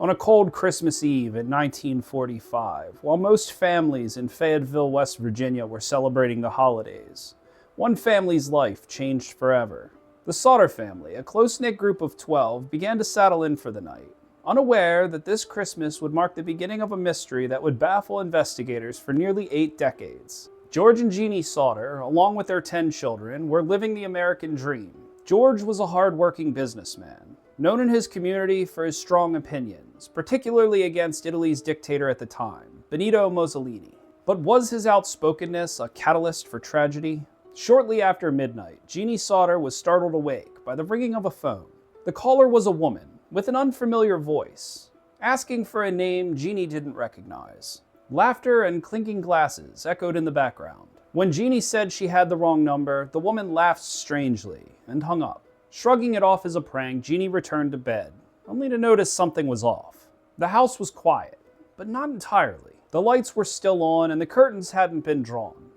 On a cold Christmas Eve in 1945, while most families in Fayetteville, West Virginia were celebrating the holidays, one family's life changed forever. The Sodder family, a close-knit group of 12, began to settle in for the night, unaware that this Christmas would mark the beginning of a mystery that would baffle investigators for nearly 8 decades. George and Jennie Sodder, along with their 10 children, were living the American dream. George was a hard-working businessman, known in his community for his strong opinions, particularly against Italy's dictator at the time, Benito Mussolini. But was his outspokenness a catalyst for tragedy? Shortly after midnight, Jennie Sodder was startled awake by the ringing of a phone. The caller was a woman with an unfamiliar voice, asking for a name Jennie didn't recognize. Laughter and clinking glasses echoed in the background. When Jennie said she had the wrong number, the woman laughed strangely and hung up. Shrugging it off as a prank, Jennie returned to bed, only to notice something was off. The house was quiet, but not entirely. The lights were still on and the curtains hadn't been drawn.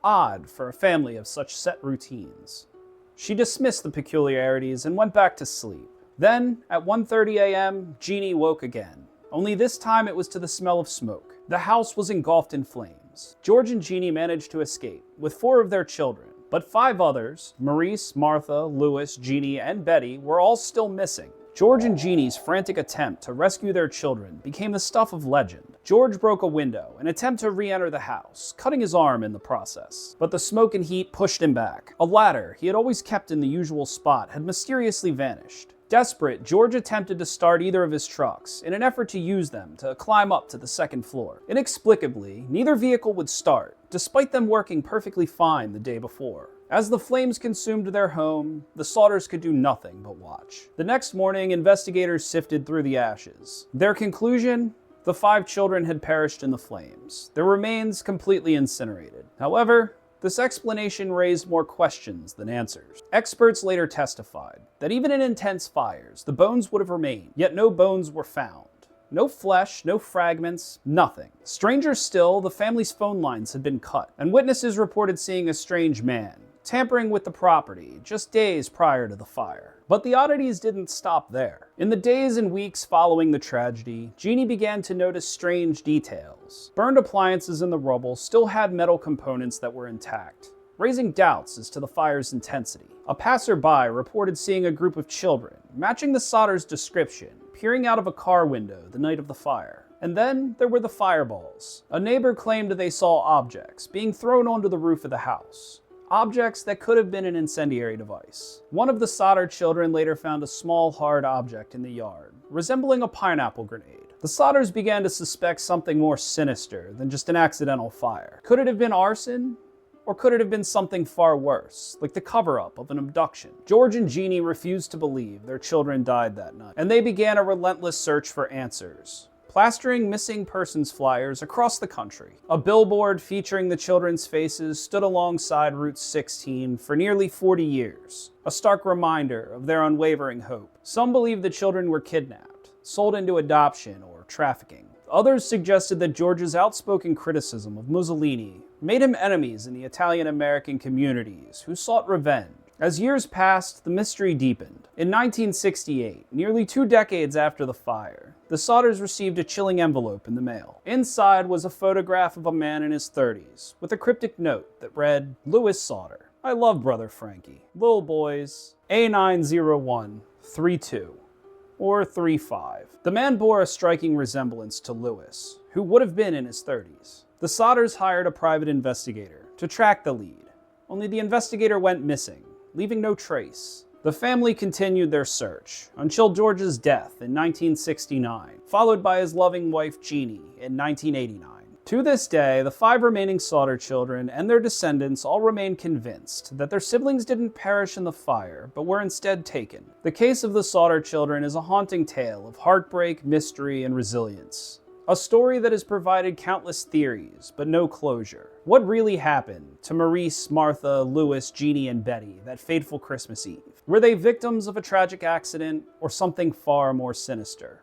Odd for a family of such set routines. She dismissed the peculiarities and went back to sleep. Then, at 1:30 a.m., Jennie woke again. Only this time it was to the smell of smoke. The house was engulfed in flames. George and Jennie managed to escape, with 4 of their children. But 5 others, Maurice, Martha, Louis, Jennie, and Betty, were all still missing. George and Jennie's frantic attempt to rescue their children became the stuff of legend. George broke a window in an attempt to re-enter the house, cutting his arm in the process. But the smoke and heat pushed him back. A ladder he had always kept in the usual spot had mysteriously vanished. Desperate, George attempted to start either of his trucks in an effort to use them to climb up to the 2nd floor. Inexplicably, neither vehicle would start, despite them working perfectly fine the day before. As the flames consumed their home, the Sodders could do nothing but watch. The next morning, investigators sifted through the ashes. Their conclusion? The 5 children had perished in the flames, their remains completely incinerated. However, this explanation raised more questions than answers. Experts later testified that even in intense fires, the bones would have remained, yet no bones were found. No flesh, no fragments, nothing. Stranger still, the family's phone lines had been cut, and witnesses reported seeing a strange man tampering with the property just days prior to the fire. But the oddities didn't stop there. In the days and weeks following the tragedy, Jennie began to notice strange details. Burned appliances in the rubble still had metal components that were intact, raising doubts as to the fire's intensity. A passerby reported seeing a group of children, matching the Sodders' description, peering out of a car window the night of the fire. And then there were the fireballs. A neighbor claimed they saw objects being thrown onto the roof of the house. Objects that could have been an incendiary device. One of the Sodder children later found a small, hard object in the yard, resembling a pineapple grenade. The Sodders began to suspect something more sinister than just an accidental fire. Could it have been arson? Or could it have been something far worse, like the cover-up of an abduction? George and Jennie refused to believe their children died that night, and they began a relentless search for answers, plastering missing persons flyers across the country. A billboard featuring the children's faces stood alongside Route 16 for nearly 40 years, a stark reminder of their unwavering hope. Some believed the children were kidnapped, sold into adoption, or trafficking. Others suggested that George's outspoken criticism of Mussolini made him enemies in the Italian-American communities who sought revenge. As years passed, the mystery deepened. In 1968, nearly 2 decades after the fire, the Sodders received a chilling envelope in the mail. Inside was a photograph of a man in his 30s, with a cryptic note that read, "Louis Sodder. I love Brother Frankie. Lil boys, A90132. Or 35. The man bore a striking resemblance to Louis, who would have been in his 30s. The Sodders hired a private investigator to track the lead, only the investigator went missing, leaving no trace. The family continued their search until George's death in 1969, followed by his loving wife Jennie in 1989. To this day, the 5 remaining Sodder children and their descendants all remain convinced that their siblings didn't perish in the fire, but were instead taken. The case of the Sodder children is a haunting tale of heartbreak, mystery, and resilience. A story that has provided countless theories, but no closure. What really happened to Maurice, Martha, Louis, Jennie, and Betty that fateful Christmas Eve? Were they victims of a tragic accident or something far more sinister?